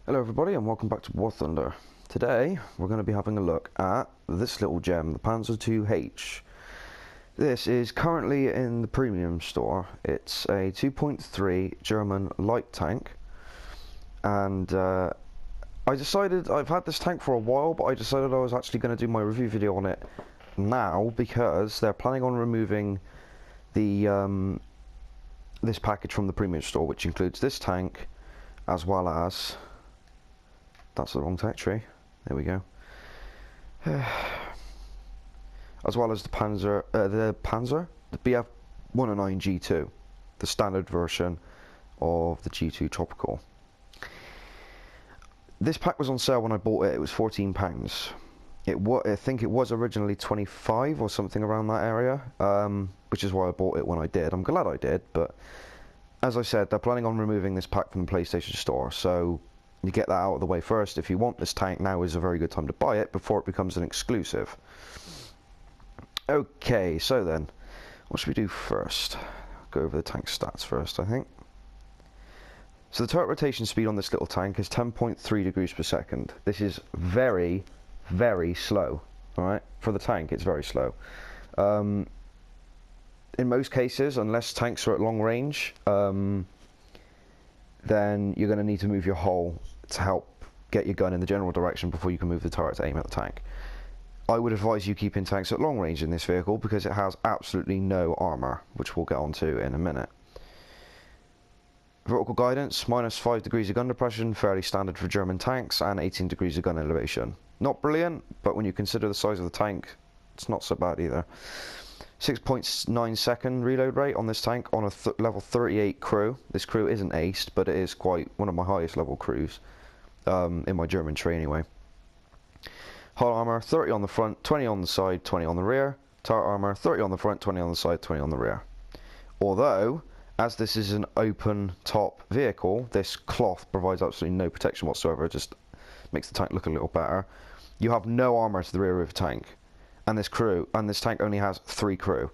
Hello everybody and welcome back to War Thunder. Today we're going to be having a look at this little gem, the Panzer II-H. This is currently in the premium store. It's a 2.3 German light tank, and I've had this tank for a while, but I decided I was actually going to do my review video on it now because they're planning on removing the this package from the premium store, which includes this tank as well as... That's the wrong tech tree. There we go. As well as the BF-109 G2, the standard version of the G2 Tropical. This pack was on sale when I bought it. It was £14. I think it was originally 25 or something around that area, which is why I bought it when I did. I'm glad I did, but as I said, they're planning on removing this pack from the PlayStation Store, so you get that out of the way first. If you want this tank, now is a very good time to buy it before it becomes an exclusive. Okay, so then, what should we do first? Go over the tank stats first, I think. So the turret rotation speed on this little tank is 10.3 degrees per second. This is very, very slow. Alright, for the tank, it's very slow. In most cases, unless tanks are at long range, then you're going to need to move your hull to help get your gun in the general direction before you can move the turret to aim at the tank. I would advise you keeping tanks at long range in this vehicle because it has absolutely no armor, which we'll get onto in a minute. Vertical guidance, -5 degrees of gun depression, fairly standard for German tanks, and 18 degrees of gun elevation. Not brilliant, but when you consider the size of the tank, it's not so bad either. 6.9 second reload rate on this tank on a level 38 crew. This crew isn't aced, but it is quite one of my highest level crews in my German tree anyway. Hull armor 30 on the front, 20 on the side, 20 on the rear. Turret armor 30 on the front, 20 on the side, 20 on the rear. Although, as this is an open top vehicle, this cloth provides absolutely no protection whatsoever. It just makes the tank look a little better. You have no armor to the rear of the tank. And this tank only has 3 crew.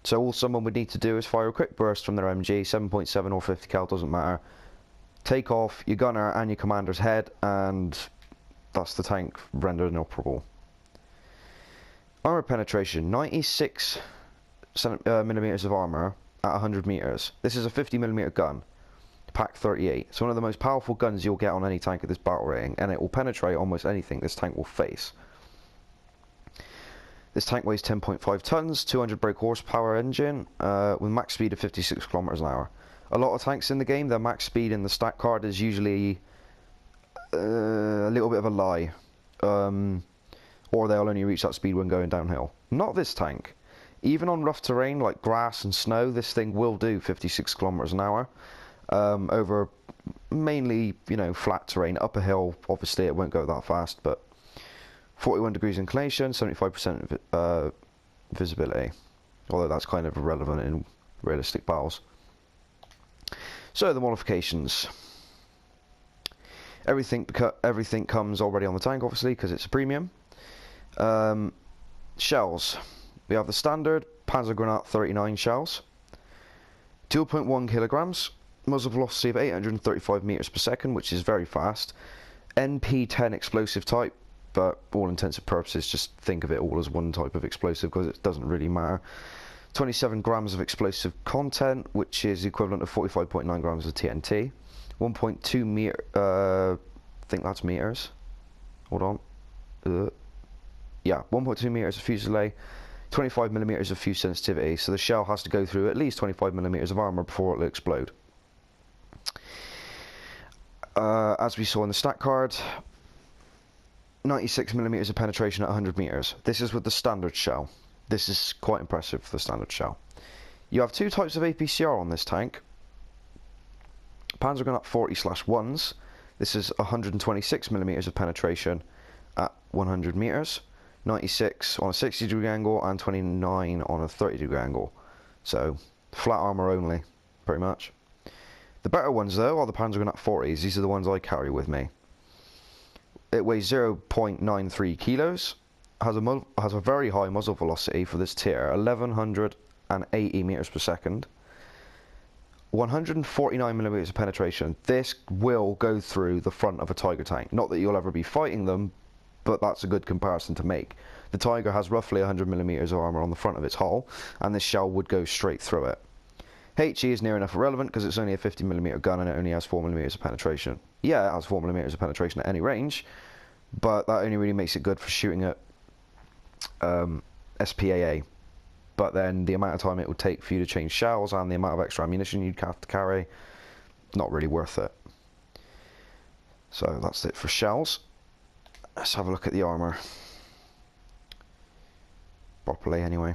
So all someone would need to do is fire a quick burst from their MG, 7.7 or 50 cal, doesn't matter. Take off your gunner and your commander's head, and that's the tank rendered inoperable. Armor penetration, 96 millimeters of armor at 100 meters. This is a 50mm gun, pack 38. It's one of the most powerful guns you'll get on any tank at this battle rating, and it will penetrate almost anything this tank will face. This tank weighs 10.5 tons, 200 brake horsepower engine, with max speed of 56 kilometers an hour. A lot of tanks in the game, their max speed in the stat card is usually a little bit of a lie, or they'll only reach that speed when going downhill. Not this tank. Even on rough terrain like grass and snow, this thing will do 56 kilometers an hour over mainly, flat terrain. Up a hill, obviously it won't go that fast, but 41 degrees inclination, 75% visibility, although that's kind of irrelevant in realistic battles. So the modifications. Everything comes already on the tank, obviously, because it's a premium. Shells. We have the standard Panzer Granate 39 shells. 2.1 kilograms. Muzzle velocity of 835 meters per second, which is very fast. NP10 explosive type. But all intents and purposes, just think of it all as one type of explosive because it doesn't really matter. 27 grams of explosive content, which is equivalent to 45.9 grams of TNT. 1.2 meter, I think that's meters. Hold on. Yeah, 1.2 meters of fusillade, 25 millimeters of fuse sensitivity. So the shell has to go through at least 25 millimeters of armor before it will explode. As we saw in the stat card, 96 millimeters of penetration at 100 meters. This is with the standard shell. This is quite impressive for the standard shell. You have 2 types of APCR on this tank. Panzer Granate 40/1s. This is 126 millimeters of penetration at 100 meters. 96 on a 60 degree angle and 29 on a 30 degree angle. So flat armor only, pretty much. The better ones though are the Panzer Granate 40s. These are the ones I carry with me. It weighs 0.93 kilos, has a very high muzzle velocity for this tier, 1180 meters per second. 149 millimeters of penetration. This will go through the front of a Tiger tank. Not that you'll ever be fighting them, but that's a good comparison to make. The Tiger has roughly 100 millimeters of armor on the front of its hull, and this shell would go straight through it. HE is near enough irrelevant because it's only a 50 millimeter gun and it only has 4 millimeters of penetration. Yeah, it has 4 millimeters of penetration at any range, but that only really makes it good for shooting at SPAA. But then the amount of time it would take for you to change shells and the amount of extra ammunition you'd have to carry, not really worth it. So that's it for shells. Let's have a look at the armour. Properly anyway.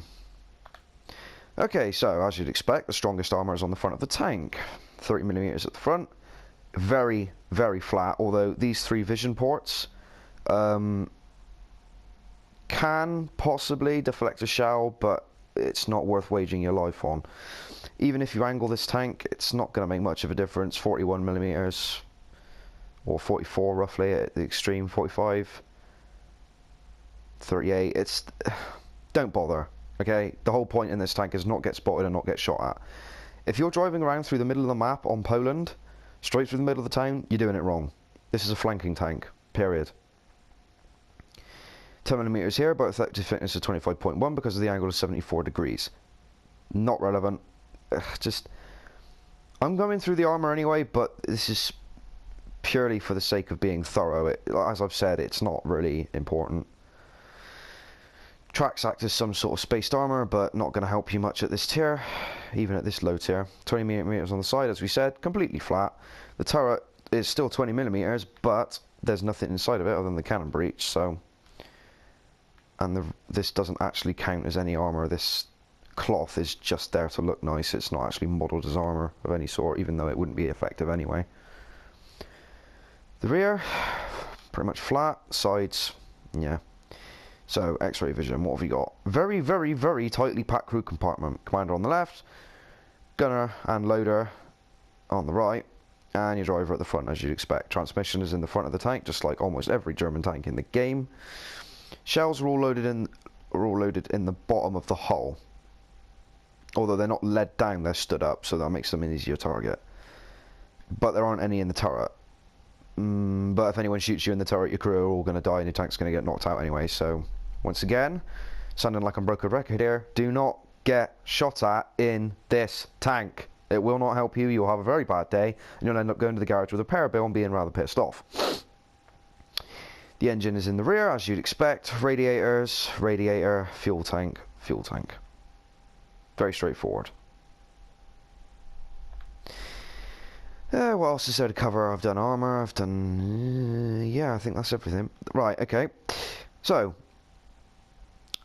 Okay, so as you'd expect, the strongest armour is on the front of the tank. 30 millimeters at the front. Very, very flat, although these 3 vision ports can possibly deflect a shell, but it's not worth waging your life on. Even if you angle this tank, it's not going to make much of a difference. 41 millimeters, or 44 roughly at the extreme, 45, 38. It's don't bother. Okay, the whole point in this tank is not get spotted and not get shot at. If you're driving around through the middle of the map on Poland, straight through the middle of the town, you're doing it wrong. This is a flanking tank. Period. 10 millimeters here, but effective thickness is 25.1 because of the angle of 74 degrees. Not relevant. I'm going through the armor anyway, but this is purely for the sake of being thorough. As I've said, it's not really important. Tracks act as some sort of spaced armor, but not going to help you much at this tier, even at this low tier. 20 millimeters on the side, as we said, completely flat. The turret is still 20 millimeters, but there's nothing inside of it other than the cannon breech, so... And this doesn't actually count as any armor. This cloth is just there to look nice. It's not actually modelled as armor of any sort, even though it wouldn't be effective anyway. The rear, pretty much flat. Sides, yeah. So, X-ray vision, what have we got? Very, very, very tightly packed crew compartment. Commander on the left, gunner and loader on the right, and your driver at the front, as you'd expect. Transmission is in the front of the tank, just like almost every German tank in the game. Shells are all loaded in the bottom of the hull. Although they're not led down, they're stood up, so that makes them an easier target. But there aren't any in the turret. But if anyone shoots you in the turret, your crew are all going to die and your tank's going to get knocked out anyway. So, once again, sounding like I'm broken record here, do not get shot at in this tank. It will not help you. You'll have a very bad day, and you'll end up going to the garage with a repair bill and being rather pissed off. The engine is in the rear, as you'd expect. Radiators, radiator, fuel tank, fuel tank. Very straightforward. What else is there to cover? I've done armour, I've done... yeah, I think that's everything. Right, okay. So,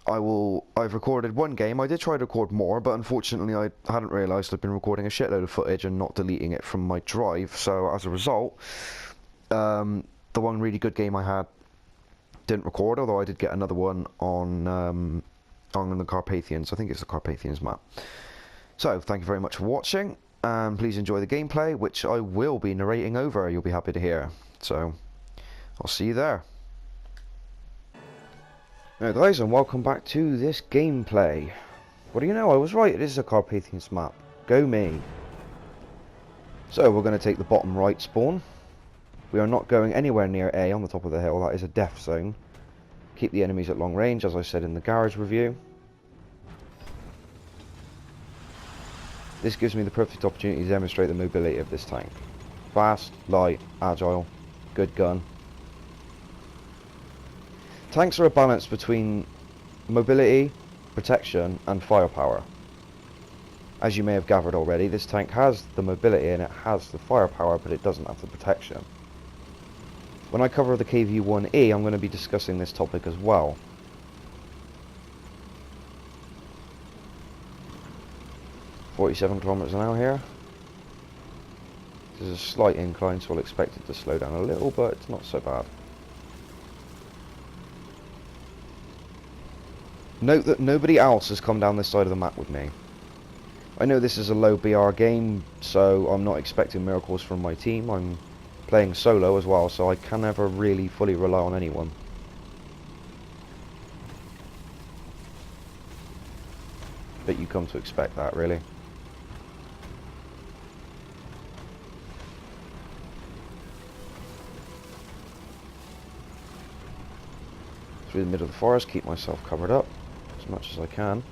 I've recorded one game. I did try to record more, but unfortunately I hadn't realised I'd been recording a shitload of footage and not deleting it from my drive. So, as a result, the one really good game I had didn't record, although I did get another one on the Carpathians. I think it's the Carpathians map. So, thank you very much for watching, and please enjoy the gameplay, which I will be narrating over. You'll be happy to hear. So, I'll see you there. Now guys, and welcome back to this gameplay. What do you know, I was right, it is a Carpathians map. Go me. So, we're going to take the bottom right spawn. We are not going anywhere near A on the top of the hill. That is a death zone. Keep the enemies at long range, as I said in the garage review. This gives me the perfect opportunity to demonstrate the mobility of this tank. Fast, light, agile, good gun. Tanks are a balance between mobility, protection and firepower. As you may have gathered already, this tank has the mobility and it has the firepower, but it doesn't have the protection. When I cover the KV-1E, I'm going to be discussing this topic as well. .47 kilometers an hour here. This is a slight incline, so I'll expect it to slow down a little, but it's not so bad. Note that nobody else has come down this side of the map with me. I know this is a low BR game, so I'm not expecting miracles from my team. I'm playing solo as well, so I can never really fully rely on anyone. But you come to expect that, really. through the middle of the forest, keep myself covered up as much as I can.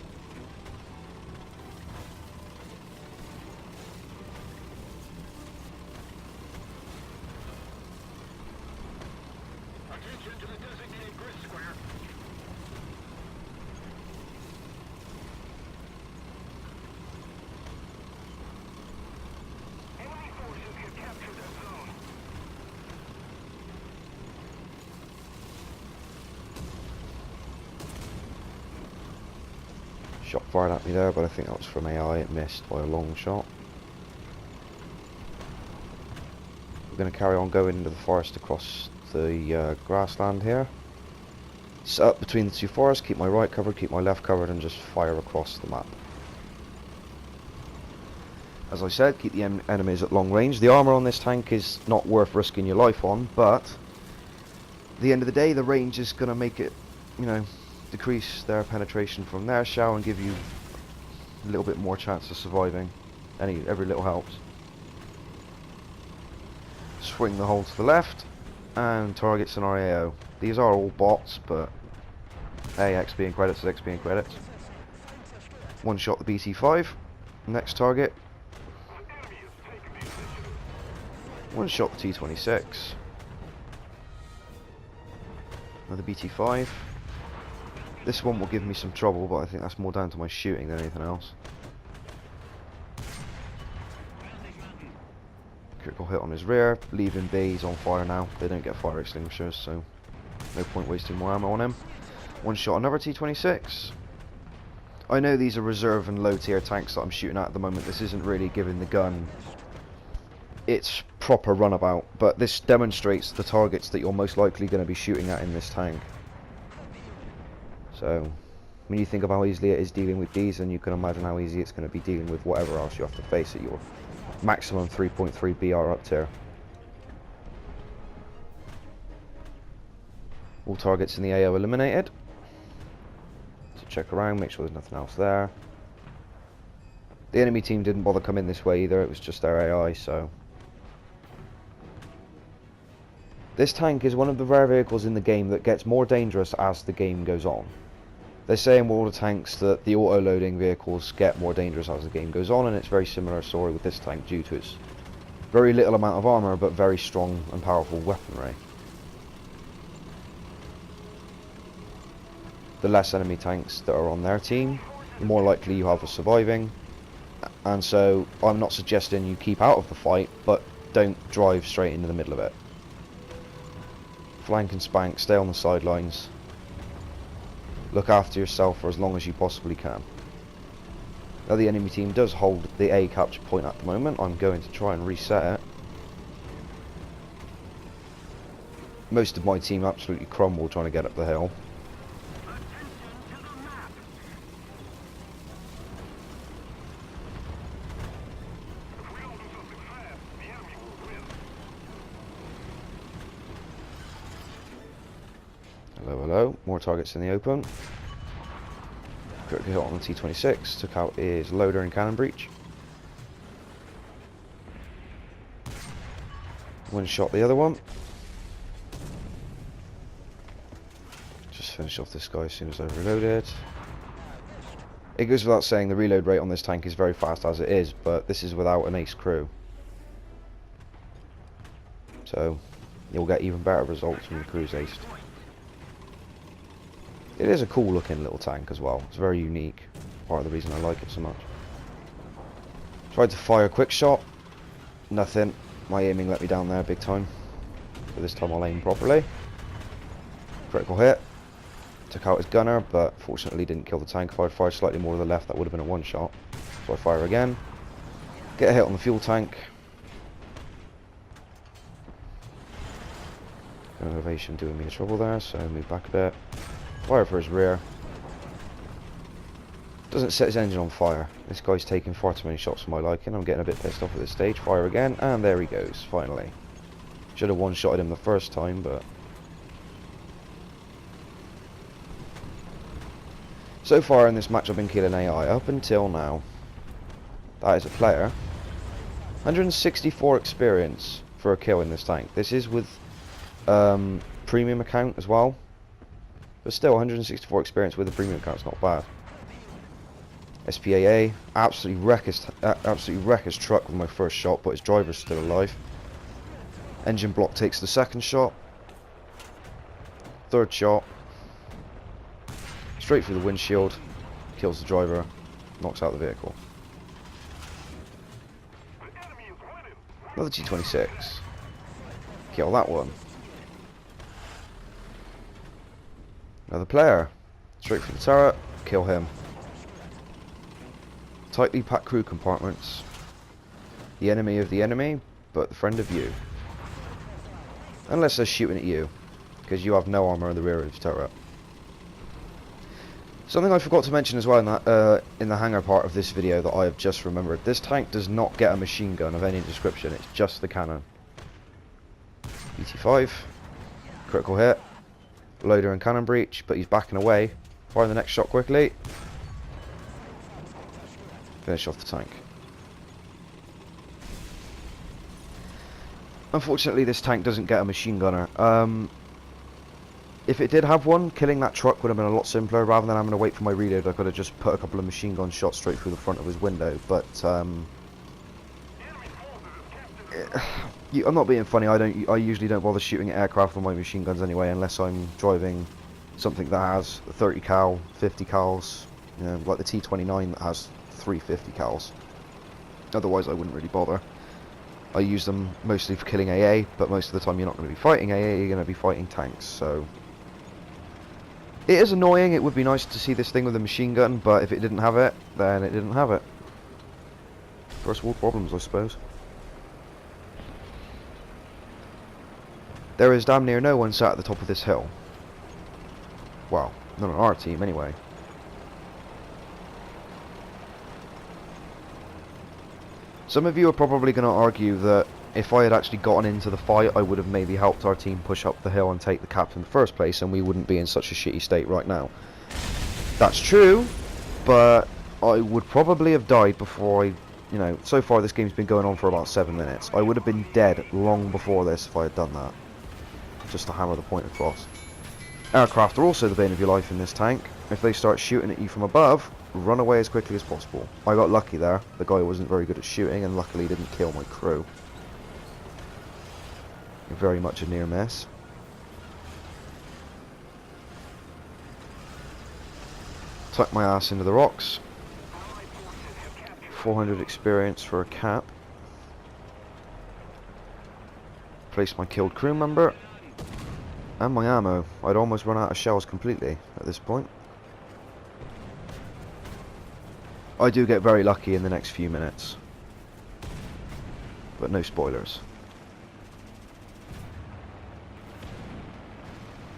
Shot fired at me there, but I think that was from AI. It missed by a long shot. We're going to carry on going into the forest across the grassland here. Set up between the two forests, keep my right covered, keep my left covered, and just fire across the map. As I said, keep the enemies at long range. The armour on this tank is not worth risking your life on, but at the end of the day, the range is going to make it, you know, decrease their penetration from their shell and give you a little bit more chance of surviving. Every little helps. Swing the hole to the left and target scenario. These are all bots, but hey, XP and credits is XP and credits. One shot the BT5. Next target. One shot the T26. Another BT5. This one will give me some trouble, but I think that's more down to my shooting than anything else. Critical hit on his rear, leaving B. He's on fire now. They don't get fire extinguishers, so no point wasting more ammo on him. One shot, another T26. I know these are reserve and low tier tanks that I'm shooting at the moment. This isn't really giving the gun its proper runabout, but this demonstrates the targets that you're most likely going to be shooting at in this tank. So, when you think of how easily it is dealing with these, then you can imagine how easy it's going to be dealing with whatever else you have to face at your maximum 3.3 BR up tier. All targets in the AO eliminated. So check around, make sure there's nothing else there. The enemy team didn't bother coming this way either, it was just their AI, so. This tank is one of the rare vehicles in the game that gets more dangerous as the game goes on. They're saying with all the tanks that the auto-loading vehicles get more dangerous as the game goes on, and it's a very similar story with this tank due to its very little amount of armour but very strong and powerful weaponry. The less enemy tanks that are on their team, the more likely you have of surviving, and so I'm not suggesting you keep out of the fight, but don't drive straight into the middle of it. Flank and spank, stay on the sidelines. Look after yourself for as long as you possibly can. Now the enemy team does hold the A capture point at the moment. I'm going to try and reset it. Most of my team absolutely crumble trying to get up the hill. Hello, hello. More targets in the open. Critical hit on the T26. Took out his loader and cannon breach. One shot the other one. Just finish off this guy as soon as I've reloaded. It goes without saying the reload rate on this tank is very fast as it is, but this is without an ace crew. So you'll get even better results when the crew's aced. It is a cool looking little tank as well. It's very unique. Part of the reason I like it so much. Tried to fire a quick shot. Nothing. My aiming let me down there big time. So this time I'll aim properly. Critical hit. Took out his gunner, but fortunately didn't kill the tank. If I'd fired slightly more to the left, that would have been a one shot. So I fire again. Get a hit on the fuel tank. Elevation doing me a trouble there, so move back a bit. Fire for his rear. Doesn't set his engine on fire. This guy's taking far too many shots for my liking. I'm getting a bit pissed off at this stage. Fire again, and there he goes, finally. Should have one-shotted him the first time, but... So far in this match I've been killing AI, up until now. That is a player. 164 experience for a kill in this tank. This is with premium account as well. But still, 164 experience with a premium account's not bad. SPAA, absolutely wreck his truck with my first shot, but his driver's still alive. Engine block takes the second shot. Third shot. Straight through the windshield. Kills the driver. Knocks out the vehicle. Another T26. Kill that one. Another player. Straight through the turret. Kill him. Tightly packed crew compartments. The enemy of the enemy, but the friend of you. Unless they're shooting at you, because you have no armor in the rear of the turret. Something I forgot to mention as well in the hangar part of this video that I have just remembered. This tank does not get a machine gun of any description, it's just the cannon. BT5, critical hit, loader and cannon breach, but he's backing away. Fire the next shot quickly. Finish off the tank. Unfortunately, this tank doesn't get a machine gunner. If it did have one, killing that truck would have been a lot simpler. Rather than having to wait for my reload, I could have just put a couple of machine gun shots straight through the front of his window. But I'm not being funny. I usually don't bother shooting at aircraft with my machine guns anyway, unless I'm driving something that has 30 cal, 50 cals, you know, like the T29 that has 350 cals. Otherwise, I wouldn't really bother. I use them mostly for killing AA, but most of the time you're not going to be fighting AA, you're going to be fighting tanks, so... It is annoying, it would be nice to see this thing with a machine gun, but if it didn't have it, then it didn't have it. First world problems, I suppose. There is damn near no one sat at the top of this hill. Well, not on our team, anyway. Some of you are probably going to argue that if I had actually gotten into the fight, I would have maybe helped our team push up the hill and take the cap in the first place, and we wouldn't be in such a shitty state right now. That's true, but I would probably have died before I, you know, so far this game's been going on for about 7 minutes. I would have been dead long before this if I had done that. Just to hammer the point across. Aircraft are also the bane of your life in this tank. If they start shooting at you from above, run away as quickly as possible. I got lucky there. The guy wasn't very good at shooting and luckily didn't kill my crew. Very much a near miss. Tuck my ass into the rocks. 400 experience for a cap. Place my killed crew member. And my ammo. I'd almost run out of shells completely at this point. I do get very lucky in the next few minutes. But no spoilers.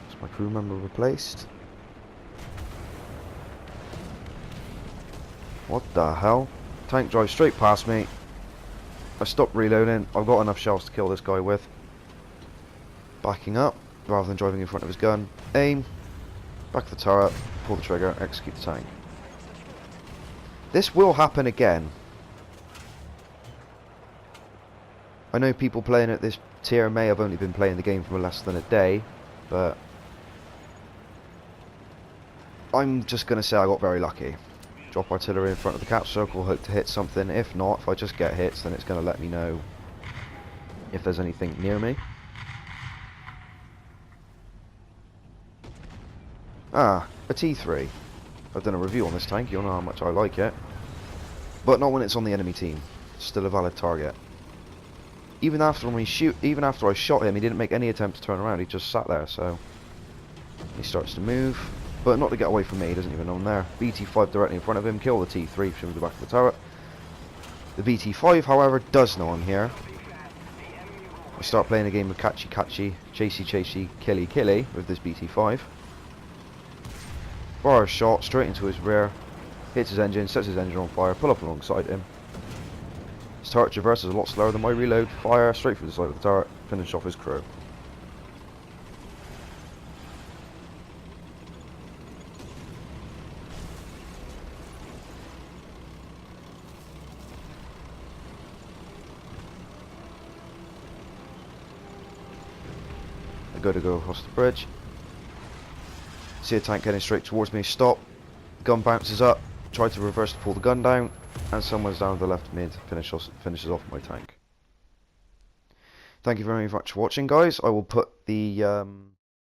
Is my crew member replaced? What the hell? Tank drives straight past me. I stopped reloading. I've got enough shells to kill this guy with. Backing up, rather than driving in front of his gun. Aim. Back of the turret. Pull the trigger. Execute the tank. This will happen again. I know people playing at this tier may have only been playing the game for less than a day, but I'm just going to say I got very lucky. Drop artillery in front of the cap circle, hope to hit something. If not, if I just get hits, then it's going to let me know if there's anything near me. Ah, a T3. I've done a review on this tank, you'll know how much I like it. But not when it's on the enemy team. It's still a valid target. Even after I shot him, he didn't make any attempt to turn around, he just sat there, so... He starts to move, but not to get away from me, he doesn't even know I'm there. BT5 directly in front of him, kill the T3 from the back of the turret. The BT5, however, does know I'm here. I start playing a game of catchy, chasey, killy with this BT5. Fire a shot straight into his rear, hits his engine, sets his engine on fire, pull up alongside him. His turret traverse is a lot slower than my reload, fire straight through the side of the turret, finish off his crew. I go across the bridge. See a tank heading straight towards me, stop, gun bounces up, try to reverse to pull the gun down, and someone's down the left mid, finishes off my tank. Thank you very much for watching, guys. I will put the